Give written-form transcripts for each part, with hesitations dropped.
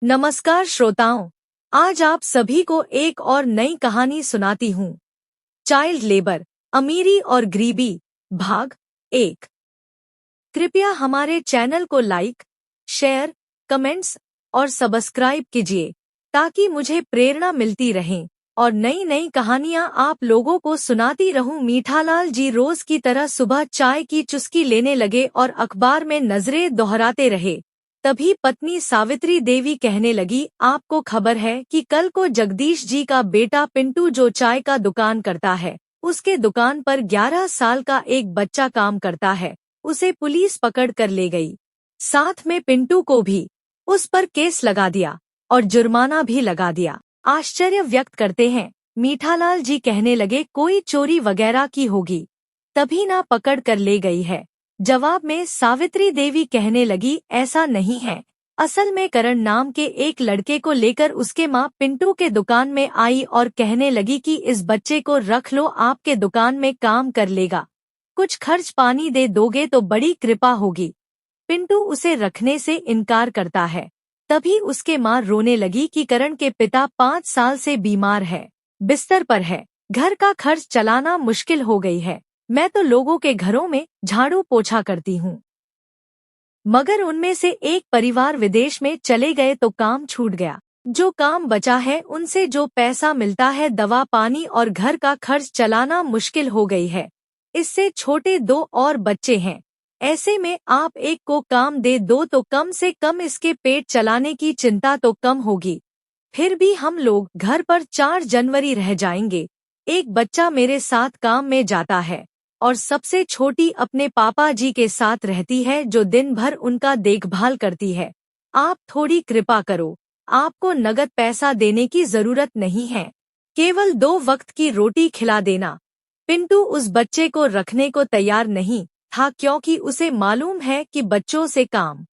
नमस्कार श्रोताओं, आज आप सभी को एक और नई कहानी सुनाती हूँ। चाइल्ड लेबर, अमीरी और गरीबी, भाग 1। कृपया हमारे चैनल को लाइक, शेयर, कमेंट्स और सब्सक्राइब कीजिए ताकि मुझे प्रेरणा मिलती रहे और नई नई कहानियाँ आप लोगों को सुनाती रहूं। मीठालाल जी रोज की तरह सुबह चाय की चुस्की लेने लगे और अखबार में नजरें दोहराते रहे। तभी पत्नी सावित्री देवी कहने लगी, आपको खबर है कि कल को जगदीश जी का बेटा पिंटू जो चाय का दुकान करता है, उसके दुकान पर 11 साल का एक बच्चा काम करता है। उसे पुलिस पकड़ कर ले गई, साथ में पिंटू को भी। उस पर केस लगा दिया और जुर्माना भी लगा दिया। आश्चर्य व्यक्त करते हैं। मीठालाल जी कहने लगे, कोई चोरी वगैरह की होगी, तभी ना पकड़ कर ले गई है। जवाब में सावित्री देवी कहने लगी, ऐसा नहीं है। असल में करण नाम के एक लड़के को लेकर उसके माँ पिंटू के दुकान में आई और कहने लगी कि इस बच्चे को रख लो, आपके दुकान में काम कर लेगा, कुछ खर्च पानी दे दोगे तो बड़ी कृपा होगी। पिंटू उसे रखने से इनकार करता है। तभी उसके माँ रोने लगी कि करण के पिता 5 साल से बीमार है, बिस्तर पर है, घर का खर्च चलाना मुश्किल हो गई है। मैं तो लोगों के घरों में झाड़ू पोछा करती हूँ, मगर उनमें से एक परिवार विदेश में चले गए तो काम छूट गया। जो काम बचा है उनसे जो पैसा मिलता है दवा पानी और घर का खर्च चलाना मुश्किल हो गई है। इससे छोटे 2 और बच्चे हैं। ऐसे में आप एक को काम दे दो तो कम से कम इसके पेट चलाने की चिंता तो कम होगी। फिर भी हम लोग घर पर 4 जनवरी रह जाएंगे। एक बच्चा मेरे साथ काम में जाता है और सबसे छोटी अपने पापा जी के साथ रहती है, जो दिन भर उनका देखभाल करती है। आप थोड़ी कृपा करो, आपको नगद पैसा देने की जरूरत नहीं है, केवल 2 वक्त की रोटी खिला देना। पिंटू उस बच्चे को रखने को तैयार नहीं था, क्योंकि उसे मालूम है कि बच्चों से काम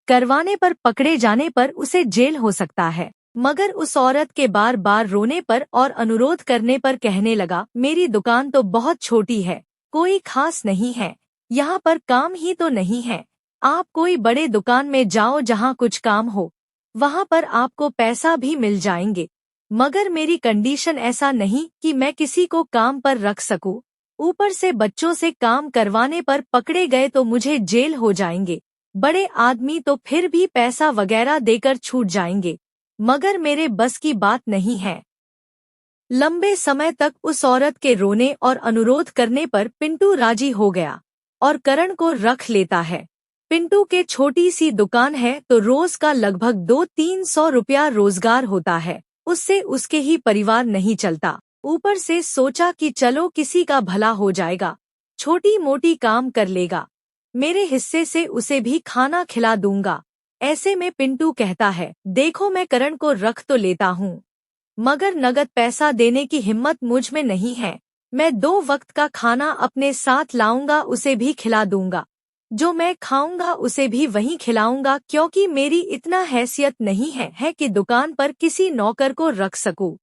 करवाने पर पकड़े जाने पर उसे जेल हो सकता है। मगर उस औरत के बार बार रोने पर और अनुरोध करने पर कहने लगा, मेरी दुकान तो बहुत छोटी है, कोई खास नहीं है, यहाँ पर काम ही तो नहीं है। आप कोई बड़े दुकान में जाओ जहाँ कुछ काम हो, वहाँ पर आपको पैसा भी मिल जाएंगे। मगर मेरी कंडीशन ऐसा नहीं कि मैं किसी को काम पर रख सकूं। ऊपर से बच्चों से काम करवाने पर पकड़े गए तो मुझे जेल हो जाएंगे। बड़े आदमी तो फिर भी पैसा वगैरह देकर छूट जाएंगे, मगर मेरे बस की बात नहीं है। लंबे समय तक उस औरत के रोने और अनुरोध करने पर पिंटू राजी हो गया और करण को रख लेता है। पिंटू के छोटी सी दुकान है तो रोज का लगभग 200-300 रुपया रोजगार होता है। उससे उसके ही परिवार नहीं चलता। ऊपर से सोचा कि चलो किसी का भला हो जाएगा, छोटी मोटी काम कर लेगा, मेरे हिस्से से उसे भी खाना खिला दूंगा। ऐसे में पिंटू कहता है, देखो मैं करण को रख तो लेता हूँ, मगर नगद पैसा देने की हिम्मत मुझ में नहीं है। मैं 2 वक्त का खाना अपने साथ लाऊंगा, उसे भी खिला दूंगा, जो मैं खाऊंगा उसे भी वहीं खिलाऊंगा, क्योंकि मेरी इतना हैसियत नहीं है कि दुकान पर किसी नौकर को रख सकूं।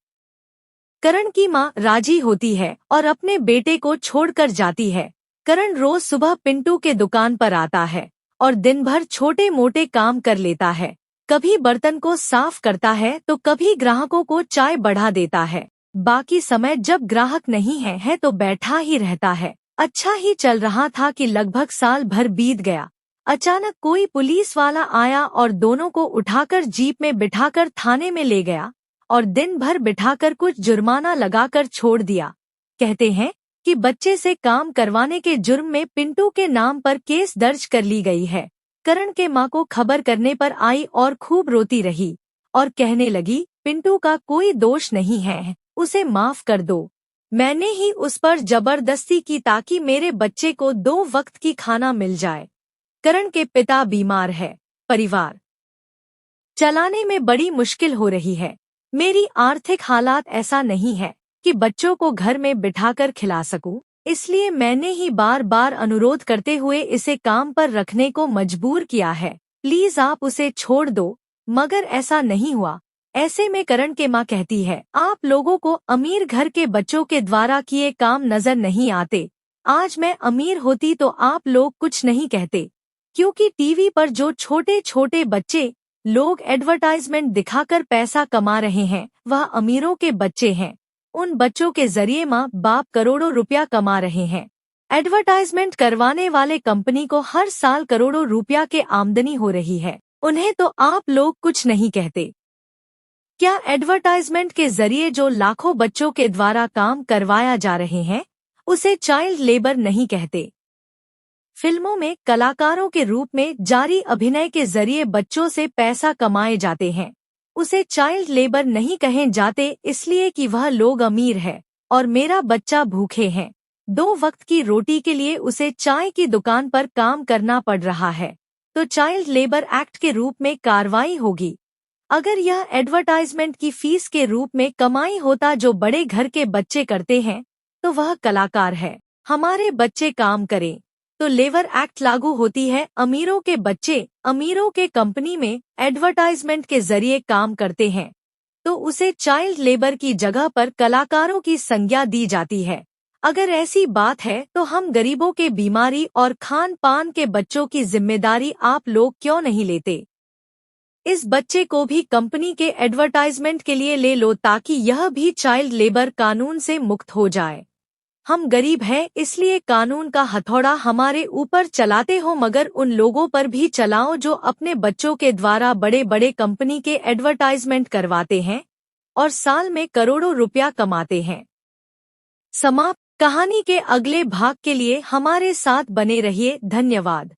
करण की माँ राजी होती है और अपने बेटे को छोड़कर जाती है। करण रोज सुबह पिंटू के दुकान पर आता है और दिन भर छोटे मोटे काम कर लेता है। कभी बर्तन को साफ करता है तो कभी ग्राहकों को चाय बढ़ा देता है। बाकी समय जब ग्राहक नहीं है तो बैठा ही रहता है। अच्छा ही चल रहा था कि लगभग साल भर बीत गया। अचानक कोई पुलिस वाला आया और दोनों को उठाकर जीप में बिठाकर थाने में ले गया और दिन भर बिठाकर कुछ जुर्माना लगाकर छोड़ दिया। कहते हैं कि बच्चे से काम करवाने के जुर्म में पिंटू के नाम पर केस दर्ज कर ली गई है। करण के माँ को खबर करने पर आई और खूब रोती रही और कहने लगी, पिंटू का कोई दोष नहीं है, उसे माफ कर दो। मैंने ही उस पर जबरदस्ती की ताकि मेरे बच्चे को 2 वक्त की खाना मिल जाए। करण के पिता बीमार है, परिवार चलाने में बड़ी मुश्किल हो रही है। मेरी आर्थिक हालात ऐसा नहीं है कि बच्चों को घर में बिठाकर खिला सकूं, इसलिए मैंने ही बार बार अनुरोध करते हुए इसे काम पर रखने को मजबूर किया है। प्लीज आप उसे छोड़ दो, मगर ऐसा नहीं हुआ। ऐसे में करण के माँ कहती है, आप लोगों को अमीर घर के बच्चों के द्वारा किए काम नजर नहीं आते। आज मैं अमीर होती तो आप लोग कुछ नहीं कहते, क्योंकि टीवी पर जो छोटे छोटे बच्चे लोग एडवर्टाइजमेंट दिखाकर पैसा कमा रहे हैं, वह अमीरों के बच्चे हैं। उन बच्चों के जरिए माँ बाप करोड़ों रुपया कमा रहे हैं। एडवर्टाइजमेंट करवाने वाले कंपनी को हर साल करोड़ों रुपया के आमदनी हो रही है, उन्हें तो आप लोग कुछ नहीं कहते। क्या एडवर्टाइजमेंट के जरिए जो लाखों बच्चों के द्वारा काम करवाया जा रहे हैं, उसे चाइल्ड लेबर नहीं कहते? फिल्मों में कलाकारों के रूप में जारी अभिनय के जरिए बच्चों से पैसा कमाए जाते हैं, उसे चाइल्ड लेबर नहीं कहे जाते, इसलिए कि वह लोग अमीर है और मेरा बच्चा भूखे हैं। 2 वक्त की रोटी के लिए उसे चाय की दुकान पर काम करना पड़ रहा है, तो चाइल्ड लेबर एक्ट के रूप में कार्रवाई होगी। अगर यह एडवर्टाइजमेंट की फीस के रूप में कमाई होता जो बड़े घर के बच्चे करते हैं, तो वह कलाकार है। हमारे बच्चे काम करें तो लेबर एक्ट लागू होती है। अमीरों के बच्चे अमीरों के कंपनी में एडवर्टाइजमेंट के जरिए काम करते हैं, तो उसे चाइल्ड लेबर की जगह पर कलाकारों की संज्ञा दी जाती है। अगर ऐसी बात है तो हम गरीबों के बीमारी और खान पान के बच्चों की जिम्मेदारी आप लोग क्यों नहीं लेते? इस बच्चे को भी कंपनी के एडवर्टाइजमेंट के लिए ले लो ताकि यह भी चाइल्ड लेबर कानून से मुक्त हो जाए। हम गरीब हैं इसलिए कानून का हथौड़ा हमारे ऊपर चलाते हो, मगर उन लोगों पर भी चलाओ जो अपने बच्चों के द्वारा बड़े बड़े कंपनी के एडवर्टाइजमेंट करवाते हैं और साल में करोड़ों रुपया कमाते हैं। समाप्त। कहानी के अगले भाग के लिए हमारे साथ बने रहिए। धन्यवाद।